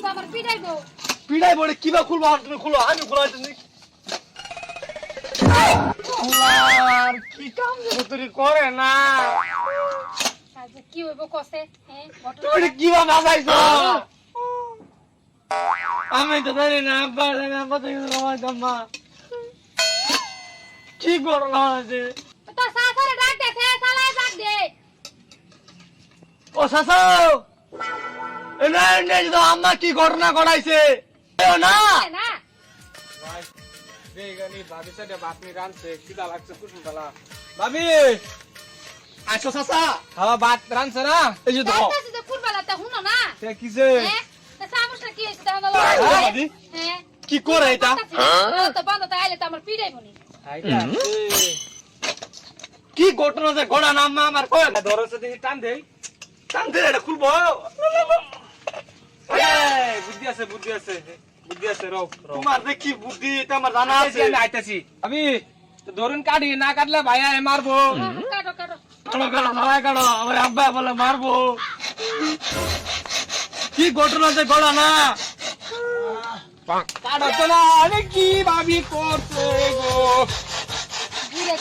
আমার পিটাইবো। পিড়াই বলে কিবা খুলবো আর তুমি খুলো আমি খুলাই তুমি আল্লাহ কি কাম যে তুই করে না আচ্ছা কি হইব কসে হ্যাঁ তুমি কিবা বাজাইছো আমি তো জানি না আব্বা আব্বা তো জম্মা কি করলো আছে তো সাসারে ডাক দে সে সালাই ডাক দে। ও সাসা এনে এনে তো আম্মা কি ঘটনা ঘটাইছে না না ভাই বেগানি ভাবি সাথে বাতনি রানছে কিদা লাগছে কুসুম বালা ভাবি আইছো সাসা হাওয়া বাত রানছে না এই যে দেখো ডাকতেছে যে ফুলবালাতে হুনো না তে কিছে হ্যাঁ তা সামুসটা কি হইছে দাও ভাবি হ্যাঁ কি করে এটা তো বন্ধ তো আইলে তো আমার পিটাইবো নি। আইটা কি ঘটনা যে ঘটা না আম্মা আমার কয় ধরছে দেখি টান দেই টানতে এটা খুলবো এই বুদ্ধি আছে বুদ্ধি আছে বুদ্ধি আছে রও রও তোমার যে কি বুদ্ধি এটা আমার জানা আছে আমি আইতাছি আমি ধরুন কাটি না কাটলে ভাইয়া মারবো কাটো কাটো কাড়ো কাড়ো সবাই কাড়ো আমার আব্বা বলে মারবো কি ঘটনা যে ঘটা না কাটো তো না আরে কি ভাবি করছে গো ঘুরে